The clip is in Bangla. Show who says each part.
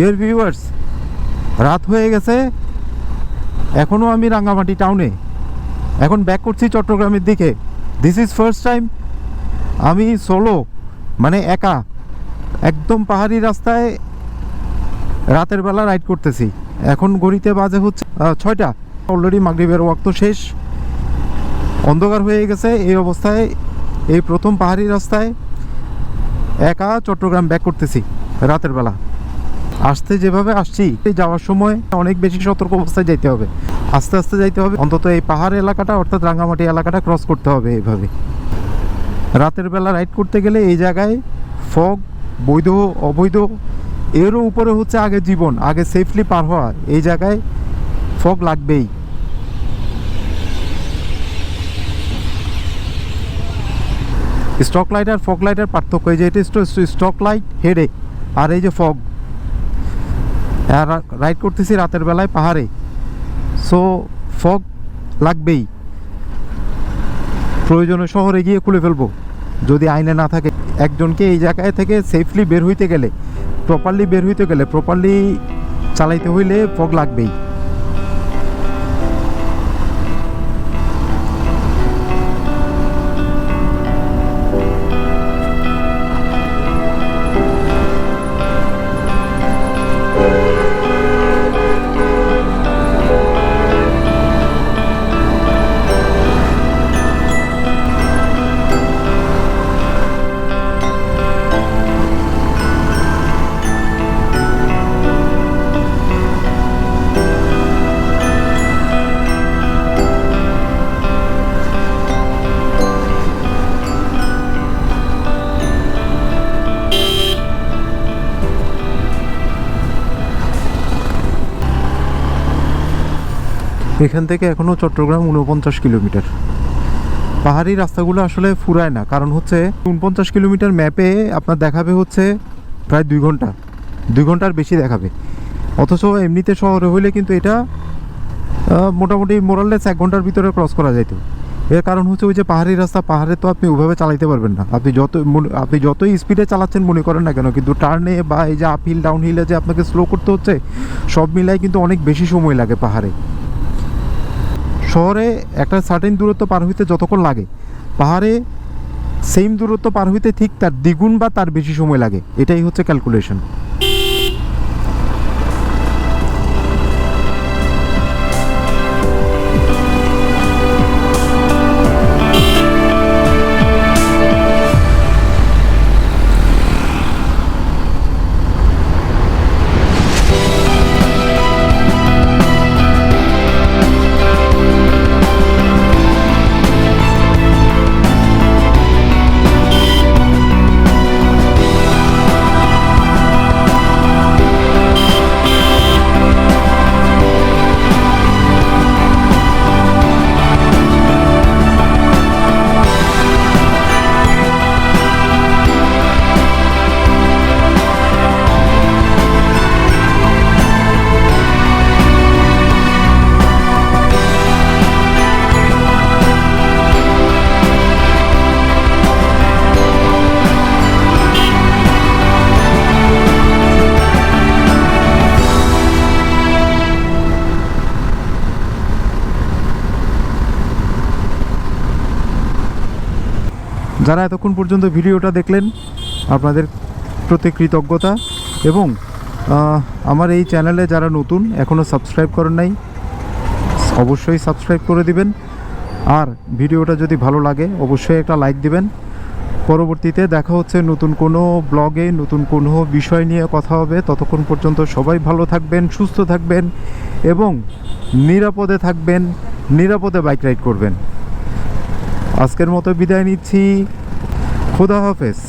Speaker 1: ডিয়ার ভিউয়ার্স, রাত হয়ে গেছে, এখনও আমি রাঙ্গামাটি টাউনে, এখন ব্যাক করছি চট্টগ্রামের দিকে। দিস ইজ ফার্স্ট টাইম আমি সোলো, মানে একা, একদম পাহাড়ি রাস্তায় রাতের বেলা রাইড করতেছি। এখন ঘড়িতে বাজে হচ্ছে 6টা। অলরেডি মাগরিবের ওয়াক্ত শেষ, অন্ধকার হয়ে গেছে। এই অবস্থায় এই প্রথম পাহাড়ি রাস্তায় একা চট্টগ্রাম ব্যাক করতেছি রাতের বেলা। আসতে যেভাবে আসছি, যাওয়ার সময় অনেক বেশি সতর্ক অবস্থায় যাইতে হবে, আস্তে আস্তে যাইতে হবে। অন্তত এই পাহাড় এলাকাটা অর্থাৎ রাঙ্গামাটি এলাকাটা ক্রস করতে হবে এইভাবে। রাতের বেলা রাইড করতে গেলে এই জায়গায় ফগ, বৈধ অবৈধ, এরও উপরে হচ্ছে আগে জীবন, আগে সেফলি পার হওয়া। এই জায়গায় ফগ লাগবেই। স্টক লাইট আর ফগ লাইটের পার্থক্য এই যে এটা স্টক লাইট হেডে, আর এই যে ফগ। আর রাইড করতেছি রাতের বেলায় পাহাড়ে, সো ফগ লাগবেই। প্রয়োজনে শহরে গিয়ে খুলে ফেলবো যদি আইনে না থাকে। একজনকে এই জায়গায় থেকে সেফলি বের হইতে গেলে, প্রপারলি চালাইতে হইলে ফগ লাগবেই। এখান থেকে এখনও চট্টগ্রাম 49 কিলোমিটার। পাহাড়ি রাস্তাগুলো আসলে ফুরায় না, কারণ হচ্ছে 49 কিলোমিটার ম্যাপে আপনার দেখাবে হচ্ছে প্রায় 2 ঘন্টার বেশি দেখাবে। অথচ এমনিতে শহরে হইলে কিন্তু এটা মোটামুটি মোরাললেস 1 ঘন্টার ভিতরে ক্রস করা যেত। এর কারণ হচ্ছে ওই যে পাহাড়ি রাস্তা, পাহাড়ে তো আপনি ওইভাবে চালাইতে পারবেন না। আপনি যতই স্পিডে চালাচ্ছেন মনে করেন না কেন, কিন্তু টার্নে বা এই যে আপ হিল ডাউন হিলে যে আপনাকে স্লো করতে হচ্ছে, সব মিলাই কিন্তু অনেক বেশি সময় লাগে পাহাড়ে। শহরে একটা সার্টেন দূরত্ব পার হইতে যতক্ষণ লাগে, পাহাড়ে সেম দূরত্ব পার হইতে ঠিক তার দ্বিগুণ বা তার বেশি সময় লাগে। এটাই হচ্ছে ক্যালকুলেশন। যারা এতক্ষণ পর্যন্ত ভিডিওটা দেখলেন, আপনাদের প্রতি কৃতজ্ঞতা। এবং আমার এই চ্যানেলে যারা নতুন, এখনও সাবস্ক্রাইব করেন নাই, অবশ্যই সাবস্ক্রাইব করে দিবেন। আর ভিডিওটা যদি ভালো লাগে অবশ্যই একটা লাইক দিবেন। পরবর্তীতে দেখা হচ্ছে নতুন কোনো ব্লগে, নতুন কোনো বিষয় নিয়ে কথা হবে। ততক্ষণ পর্যন্ত সবাই ভালো থাকবেন, সুস্থ থাকবেন এবং নিরাপদে থাকবেন, নিরাপদে বাইক রাইড করবেন। আজকের মতো বিদায় নিচ্ছি। খোদা হাফেজ।